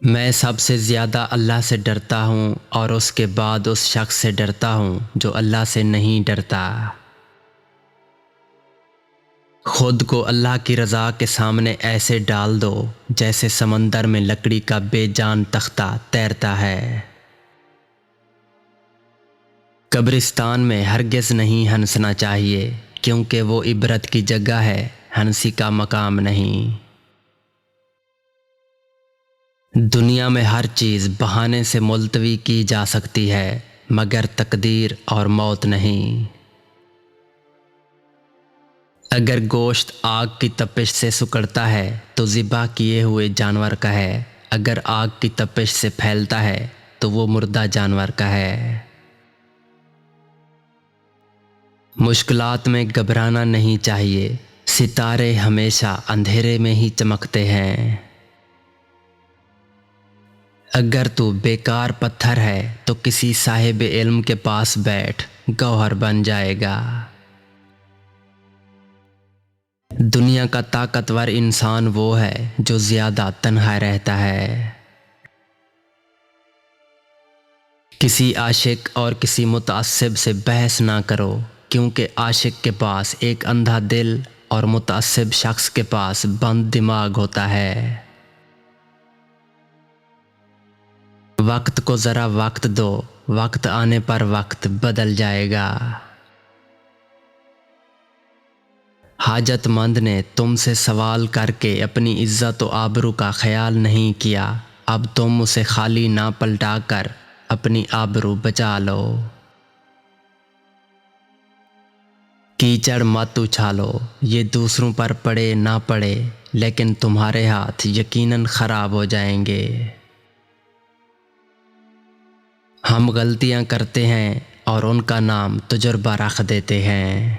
میں سب سے زیادہ اللہ سے ڈرتا ہوں اور اس کے بعد اس شخص سے ڈرتا ہوں جو اللہ سے نہیں ڈرتا۔ خود کو اللہ کی رضا کے سامنے ایسے ڈال دو جیسے سمندر میں لکڑی کا بے جان تختہ تیرتا ہے۔ قبرستان میں ہرگز نہیں ہنسنا چاہیے کیونکہ وہ عبرت کی جگہ ہے، ہنسی کا مقام نہیں۔ دنیا میں ہر چیز بہانے سے ملتوی کی جا سکتی ہے مگر تقدیر اور موت نہیں۔ اگر گوشت آگ کی تپش سے سکڑتا ہے تو ذبح کیے ہوئے جانور کا ہے، اگر آگ کی تپش سے پھیلتا ہے تو وہ مردہ جانور کا ہے۔ مشکلات میں گھبرانا نہیں چاہیے، ستارے ہمیشہ اندھیرے میں ہی چمکتے ہیں۔ اگر تو بیکار پتھر ہے تو کسی صاحب علم کے پاس بیٹھ، گوہر بن جائے گا۔ دنیا کا طاقتور انسان وہ ہے جو زیادہ تنہا رہتا ہے۔ کسی عاشق اور کسی متعصب سے بحث نہ کرو کیونکہ عاشق کے پاس ایک اندھا دل اور متعصب شخص کے پاس بند دماغ ہوتا ہے۔ وقت کو ذرا وقت دو، وقت آنے پر وقت بدل جائے گا۔ حاجت مند نے تم سے سوال کر کے اپنی عزت و آبرو کا خیال نہیں کیا، اب تم اسے خالی نہ پلٹا کر اپنی آبرو بچا لو۔ کیچڑ مت اچھالو، یہ دوسروں پر پڑے نہ پڑے لیکن تمہارے ہاتھ یقیناً خراب ہو جائیں گے۔ ہم غلطیاں کرتے ہیں اور ان کا نام تجربہ رکھ دیتے ہیں۔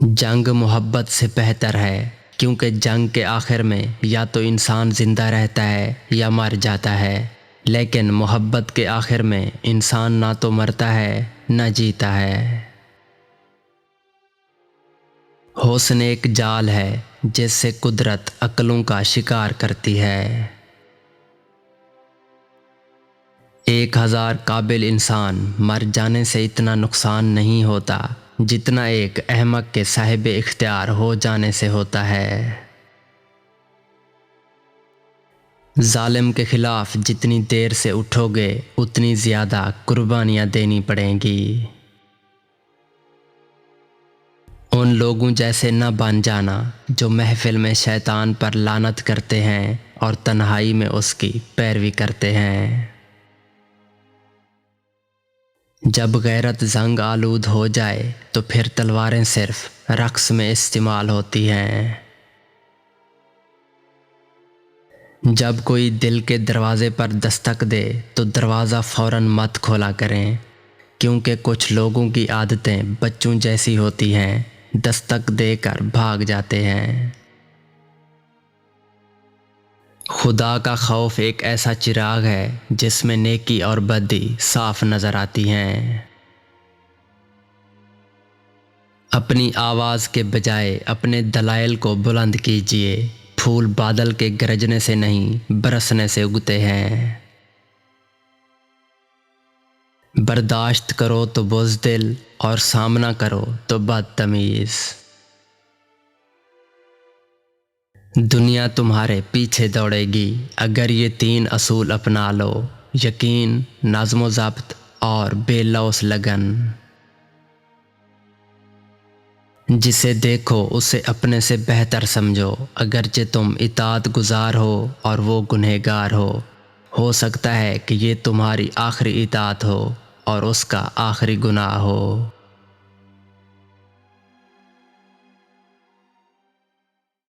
جنگ محبت سے بہتر ہے کیونکہ جنگ کے آخر میں یا تو انسان زندہ رہتا ہے یا مر جاتا ہے، لیکن محبت کے آخر میں انسان نہ تو مرتا ہے نہ جیتا ہے۔ حسن ایک جال ہے جس سے قدرت عقلوں کا شکار کرتی ہے۔ 1000 قابل انسان مر جانے سے اتنا نقصان نہیں ہوتا جتنا ایک احمق کے صاحب اختیار ہو جانے سے ہوتا ہے۔ ظالم کے خلاف جتنی دیر سے اٹھو گے اتنی زیادہ قربانیاں دینی پڑیں گی۔ ان لوگوں جیسے نہ بن جانا جو محفل میں شیطان پر لعنت کرتے ہیں اور تنہائی میں اس کی پیروی کرتے ہیں۔ جب غیرت زنگ آلود ہو جائے تو پھر تلواریں صرف رقص میں استعمال ہوتی ہیں۔ جب کوئی دل کے دروازے پر دستک دے تو دروازہ فوراً مت کھولا کریں کیونکہ کچھ لوگوں کی عادتیں بچوں جیسی ہوتی ہیں، دستک دے کر بھاگ جاتے ہیں۔ خدا کا خوف ایک ایسا چراغ ہے جس میں نیکی اور بدی صاف نظر آتی ہیں۔ اپنی آواز کے بجائے اپنے دلائل کو بلند کیجیے، پھول بادل کے گرجنے سے نہیں برسنے سے اگتے ہیں۔ برداشت کرو تو بزدل اور سامنا کرو تو بدتمیز۔ دنیا تمہارے پیچھے دوڑے گی اگر یہ 3 اصول اپنا لو: یقین، نظم و ضبط اور بے لوث لگن۔ جسے دیکھو اسے اپنے سے بہتر سمجھو اگرچہ تم اطاعت گزار ہو اور وہ گنہگار ہو سکتا ہے کہ یہ تمہاری آخری اطاعت ہو اور اس کا آخری گناہ ہو۔